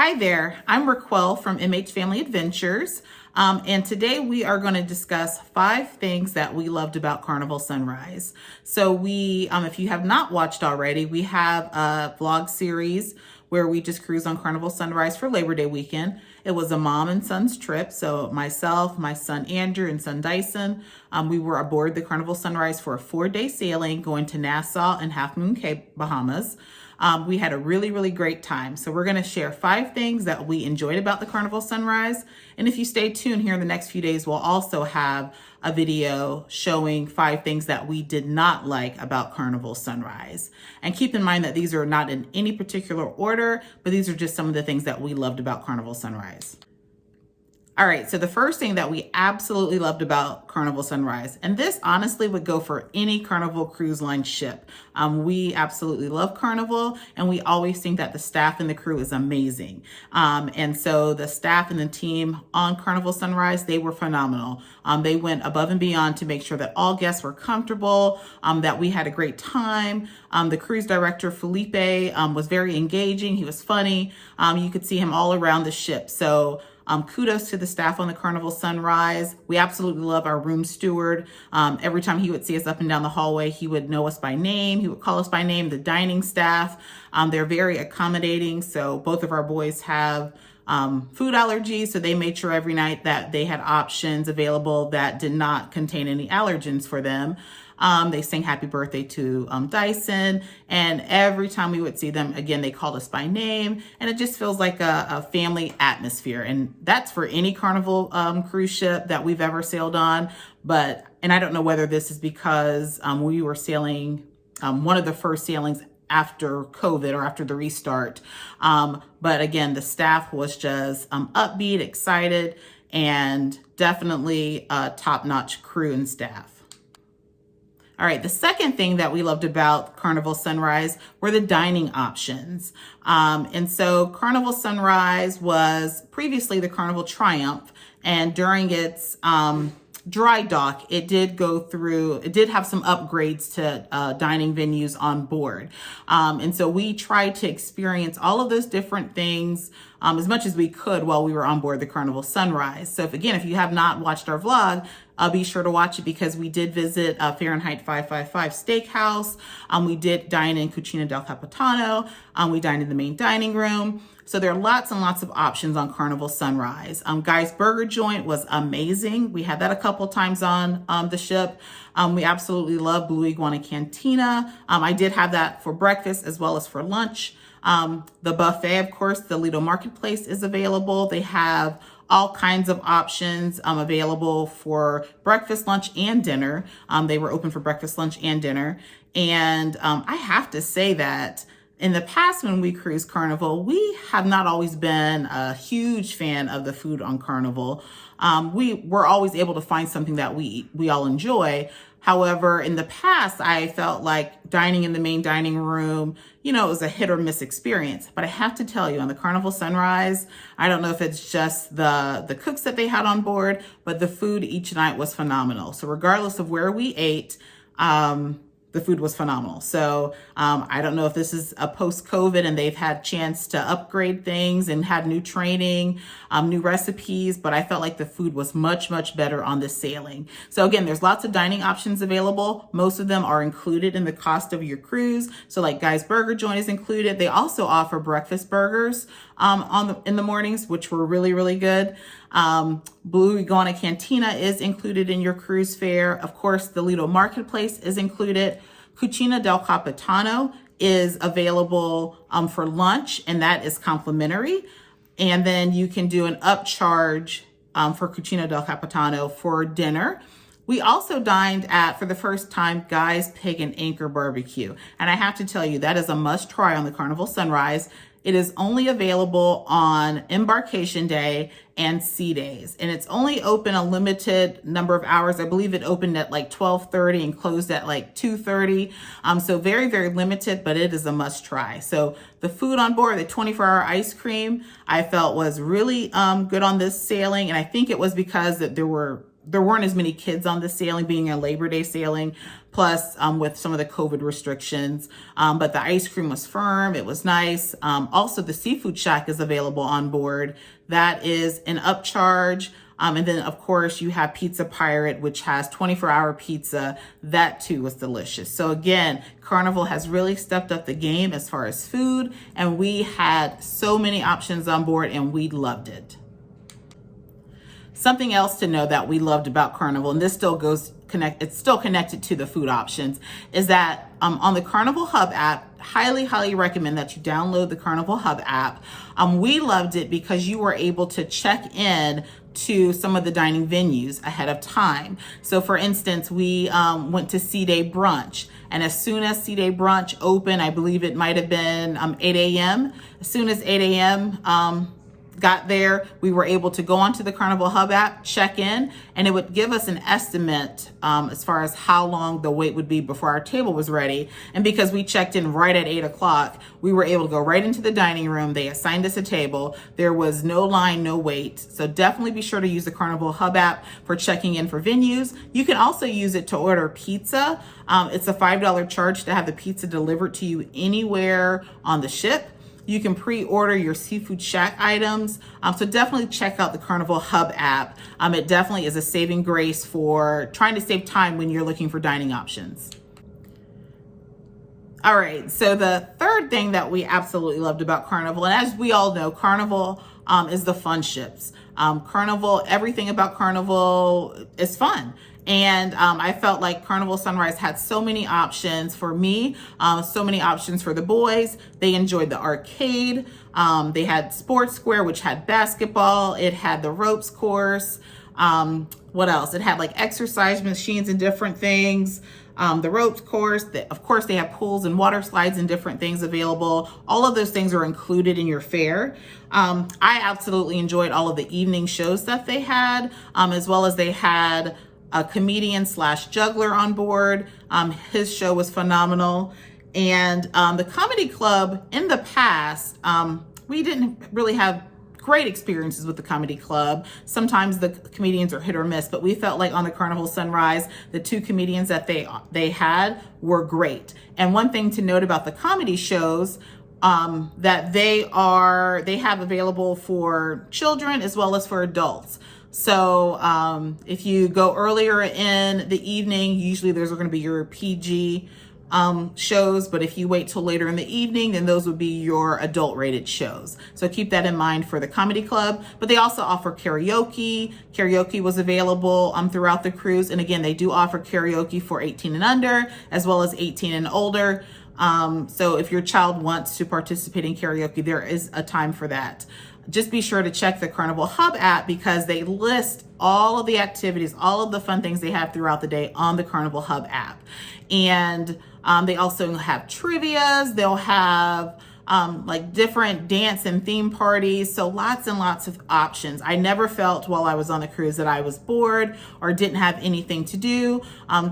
Hi there, I'm Raquel from MH Family Adventures, and today we are going to discuss 5 things that we loved about Carnival Sunrise. So if you have not watched already, we have a vlog series where we just cruise on Carnival Sunrise for Labor Day weekend. It was a mom and son's trip, so myself, my son Andrew, and son Dyson, we were aboard the Carnival Sunrise for a 4-day sailing going to Nassau and Half Moon Cape, Bahamas. We had a really great time. So we're going to share 5 things that we enjoyed about the Carnival Sunrise. And if you stay tuned here in the next few days, we'll also have a video showing 5 things that we did not like about Carnival Sunrise. And keep in mind that these are not in any particular order, but these are just some of the things that we loved about Carnival Sunrise. All right, so the first thing that we absolutely loved about Carnival Sunrise, and this honestly would go for any Carnival Cruise Line ship. We absolutely love Carnival, and we always think that the staff and the crew is amazing. And so the staff and the team on Carnival Sunrise, they were phenomenal. They went above and beyond to make sure that all guests were comfortable, that we had a great time. The cruise director, Felipe, was very engaging. He was funny. You could see him all around the ship. So kudos to the staff on the Carnival Sunrise. We absolutely love our room steward. Every time he would see us up and down the hallway, he would know us by name. He would call us by name. The dining staff, they're very accommodating. So both of our boys have food allergies, so they made sure every night that they had options available that did not contain any allergens for them. They sang happy birthday to Dyson, and every time we would see them, again, they called us by name, and it just feels like a family atmosphere. And that's for any Carnival cruise ship that we've ever sailed on. And I don't know whether this is because we were sailing one of the first sailings after COVID or after the restart. But again, the staff was just upbeat, excited, and definitely a top-notch crew and staff. All right, the second thing that we loved about Carnival Sunrise were the dining options. And so Carnival Sunrise was previously the Carnival Triumph, and during its dry dock, it did have some upgrades to dining venues on board. And so we tried to experience all of those different things as much as we could while we were on board the Carnival Sunrise. So if you have not watched our vlog, be sure to watch it, because we did visit Fahrenheit 555 Steakhouse. We did dine in Cucina del Capitano. We dined in the main dining room. So there are lots and lots of options on Carnival Sunrise. Guy's Burger Joint was amazing. We had that a couple times on the ship. We absolutely love Blue Iguana Cantina. I did have that for breakfast as well as for lunch. The buffet, of course, the Lido Marketplace is available. They have all kinds of options available for breakfast, lunch, and dinner. They were open for breakfast, lunch, and dinner. And I have to say that in the past, when we cruise Carnival, we have not always been a huge fan of the food on Carnival. We were always able to find something that we all enjoy. However, in the past, I felt like dining in the main dining room, it was a hit or miss experience. But I have to tell you, on the Carnival Sunrise, I don't know if it's just the cooks that they had on board, but the food each night was phenomenal. So regardless of where we ate, the food was phenomenal. So I don't know if this is a post-COVID and they've had a chance to upgrade things and had new training, new recipes, but I felt like the food was much better on this sailing. So again, there's lots of dining options available. Most of them are included in the cost of your cruise. So like Guy's Burger Joint is included. They also offer breakfast burgers in the mornings, which were really good. Blue Iguana Cantina is included in your cruise fare. Of course, the Lido Marketplace is included. Cucina del Capitano is available for lunch, and that is complimentary. And then you can do an upcharge for Cucina del Capitano for dinner. We also dined at, for the first time, Guy's Pig and Anchor Barbecue. And I have to tell you, that is a must try on the Carnival Sunrise. It is only available on embarkation day and sea days. And it's only open a limited number of hours. I believe it opened at like 12:30 and closed at like 2:30. So very limited, but it is a must try. So the food on board, the 24-hour ice cream, I felt was really good on this sailing. And I think it was because that there were there weren't as many kids on the sailing, being a Labor Day sailing, plus with some of the COVID restrictions. But the ice cream was firm. It was nice. Also, the seafood shack is available on board. That is an upcharge. And then, of course, you have Pizza Pirate, which has 24-hour pizza. That, too, was delicious. So, again, Carnival has really stepped up the game as far as food, and we had so many options on board, and we loved it. Something else to know that we loved about Carnival, and this still it's still connected to the food options, is that on the Carnival Hub app, highly recommend that you download the Carnival Hub app. We loved it because you were able to check in to some of the dining venues ahead of time. So for instance, we went to Sea Day Brunch, and as soon as Sea Day Brunch opened, I believe it might have been 8 a.m. As soon as 8 a.m. Got there, we were able to go onto the Carnival Hub app, check in, and it would give us an estimate as far as how long the wait would be before our table was ready. And because we checked in right at 8 o'clock, we were able to go right into the dining room. They assigned us a table. There was no line, no wait. So definitely be sure to use the Carnival Hub app for checking in for venues. You can also use it to order pizza. It's a $5 charge to have the pizza delivered to you anywhere on the ship. You can pre-order your seafood shack items. So definitely check out the Carnival Hub app. It definitely is a saving grace for trying to save time when you're looking for dining options. All right, so the third thing that we absolutely loved about Carnival, and as we all know, Carnival is the fun ships. Carnival, everything about Carnival is fun. And I felt like Carnival Sunrise had so many options for me, so many options for the boys. They enjoyed the arcade. They had Sports Square, which had basketball. It had the ropes course. What else? It had like exercise machines and different things. The ropes course, of course, they have pools and water slides and different things available. All of those things are included in your fare. I absolutely enjoyed all of the evening shows that they had, as well as they had a comedian / juggler on board. His show was phenomenal. And the comedy club, in the past, we didn't really have great experiences with the comedy club. Sometimes the comedians are hit or miss, but we felt like on the Carnival Sunrise, the 2 comedians that they had were great. And one thing to note about the comedy shows, that they have available for children as well as for adults. So if you go earlier in the evening, usually there's going to be your PG shows, but if you wait till later in the evening, then those would be your adult rated shows. So keep that in mind for the comedy club. But they also offer karaoke. Karaoke was available throughout the cruise. And again, they do offer karaoke for 18 and under, as well as 18 and older. So if your child wants to participate in karaoke, there is a time for that. Just be sure to check the Carnival Hub app because they list all of the activities, all of the fun things they have throughout the day on the Carnival Hub app. And they also have trivias. They'll have like different dance and theme parties. So lots and lots of options. I never felt while I was on the cruise that I was bored or didn't have anything to do.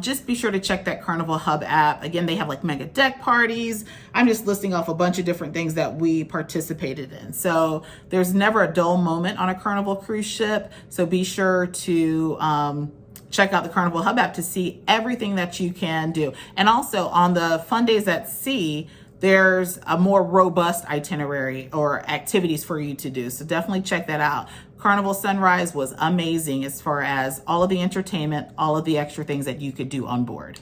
Just be sure to check that Carnival Hub app. Again, they have like mega deck parties. I'm just listing off a bunch of different things that we participated in. So there's never a dull moment on a Carnival cruise ship. So be sure to check out the Carnival Hub app to see everything that you can do. And also on the fun days at sea, there's a more robust itinerary or activities for you to do. So definitely check that out. Carnival Sunrise was amazing as far as all of the entertainment, all of the extra things that you could do on board.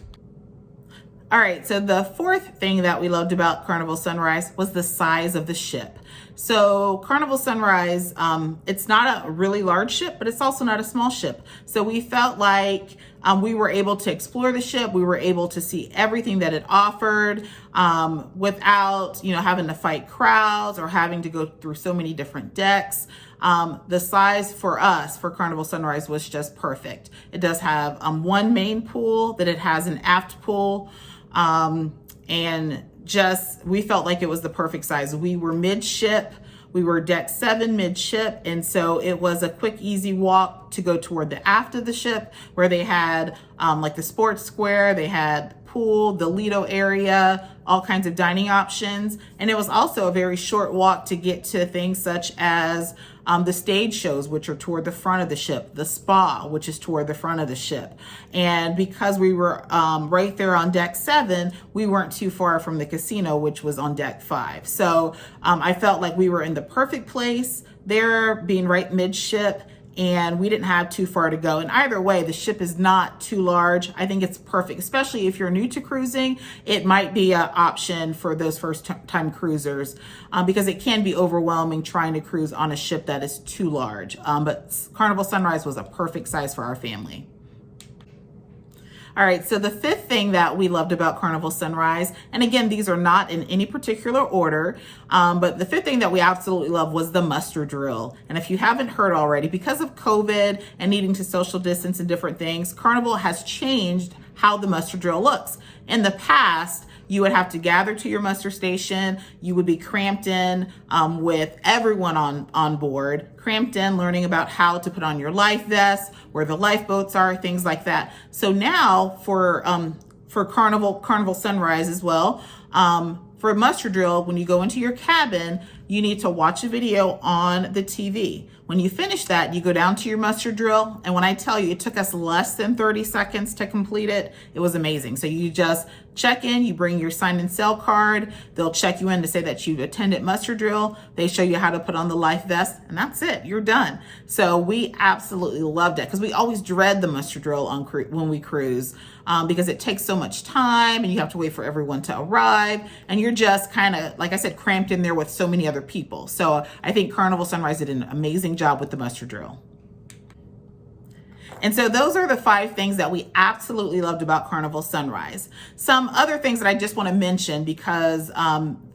All right, so the fourth thing that we loved about Carnival Sunrise was the size of the ship. So Carnival Sunrise, it's not a really large ship, but it's also not a small ship. So we felt like we were able to explore the ship. We were able to see everything that it offered without, having to fight crowds or having to go through so many different decks. The size for us for Carnival Sunrise was just perfect. It does have one main pool, that it has an aft pool, and we felt like it was the perfect size. We were midship. We were deck 7 midship, and so it was a quick, easy walk to go toward the aft of the ship where they had like the sports square, they had pool, the Lido area, all kinds of dining options. And it was also a very short walk to get to things such as the stage shows, which are toward the front of the ship, the spa, which is toward the front of the ship. And because we were right there on deck 7, we weren't too far from the casino, which was on deck 5. So I felt like we were in the perfect place there, being right midship, and we didn't have too far to go. And either way, the ship is not too large. I think it's perfect, especially if you're new to cruising. It might be an option for those first-time cruisers because it can be overwhelming trying to cruise on a ship that is too large. But Carnival Sunrise was a perfect size for our family. All right, so the 5th thing that we loved about Carnival Sunrise, and again, these are not in any particular order, but the 5th thing that we absolutely loved was the muster drill. And if you haven't heard already, because of COVID and needing to social distance and different things, Carnival has changed how the muster drill looks. In the past, you would have to gather to your muster station. You would be cramped in with everyone on board, cramped in, learning about how to put on your life vest, where the lifeboats are, things like that. So now for Carnival Sunrise as well, for a muster drill, when you go into your cabin, you need to watch a video on the TV. When you finish that, you go down to your muster drill. And when I tell you, it took us less than 30 seconds to complete it, it was amazing. So you just check in, you bring your sign and sell card. They'll check you in to say that you attended muster drill. They show you how to put on the life vest, and that's it, you're done. So we absolutely loved it because we always dread the muster drill when we cruise because it takes so much time and you have to wait for everyone to arrive. And you're just kind of, like I said, cramped in there with so many other people. So I think Carnival Sunrise did an amazing job with the muster drill. And so those are the 5 things that we absolutely loved about Carnival Sunrise. Some other things that I just want to mention because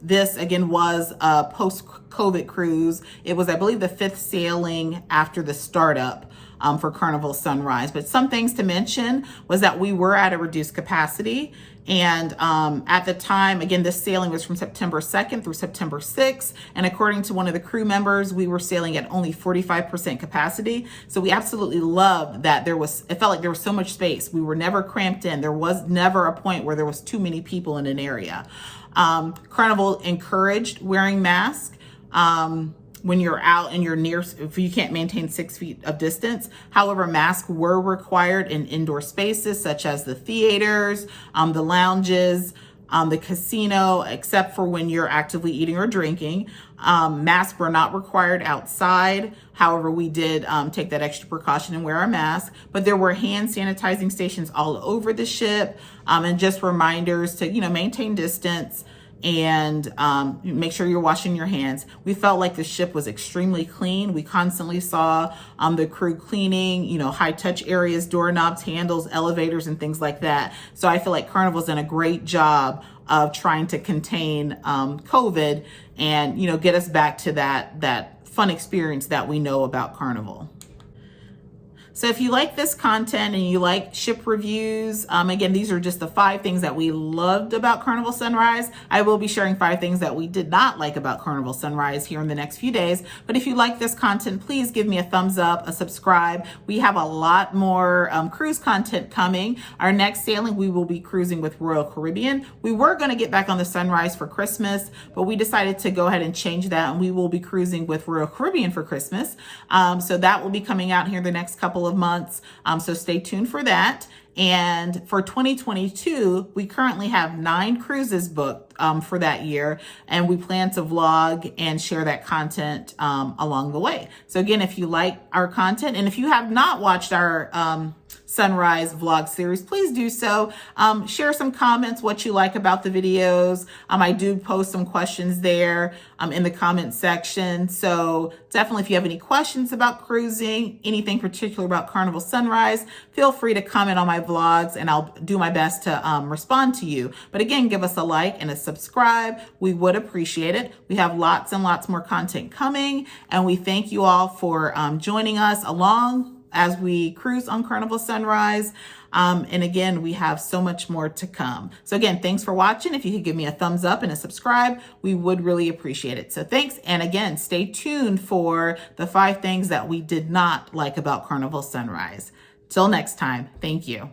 this, again, was a post-COVID cruise. It was, I believe, the 5th sailing after the startup for Carnival Sunrise. But some things to mention was that we were at a reduced capacity. And at the time, again, this sailing was from September 2nd through September 6th. And according to one of the crew members, we were sailing at only 45% capacity. So we absolutely loved that it felt like there was so much space. We were never cramped in. There was never a point where there was too many people in an area. Carnival encouraged wearing masks. When you're out and you're near, if you can't maintain 6 feet of distance. However, masks were required in indoor spaces such as the theaters, the lounges, the casino, except for when you're actively eating or drinking. Masks were not required outside. However, we did take that extra precaution and wear a mask, but there were hand sanitizing stations all over the ship and just reminders to, maintain distance and make sure you're washing your hands. We felt like the ship was extremely clean. We constantly saw the crew cleaning, high touch areas, doorknobs, handles, elevators, and things like that. So I feel like Carnival's done a great job of trying to contain COVID and, get us back to that fun experience that we know about Carnival. So if you like this content and you like ship reviews, again, these are just the 5 things that we loved about Carnival Sunrise. I will be sharing 5 things that we did not like about Carnival Sunrise here in the next few days. But if you like this content, please give me a thumbs up, a subscribe. We have a lot more cruise content coming. Our next sailing, we will be cruising with Royal Caribbean. We were going to get back on the Sunrise for Christmas, but we decided to go ahead and change that, and we will be cruising with Royal Caribbean for Christmas. So that will be coming out here in the next couple of months. So stay tuned for that. And for 2022, we currently have 9 cruises booked for that year, and we plan to vlog and share that content along the way. So again, if you like our content, and if you have not watched our Sunrise vlog series, please do so. Share some comments, what you like about the videos. I do post some questions there in the comment section. So definitely, if you have any questions about cruising, anything particular about Carnival Sunrise, feel free to comment on my vlogs and I'll do my best to respond to you. But again, give us a like and a subscribe. We would appreciate it. We have lots and lots more content coming, and we thank you all for joining us along as we cruise on Carnival Sunrise. And again, we have so much more to come. So again, thanks for watching. If you could give me a thumbs up and a subscribe, we would really appreciate it. So thanks. And again, stay tuned for the 5 things that we did not like about Carnival Sunrise. Till next time, thank you.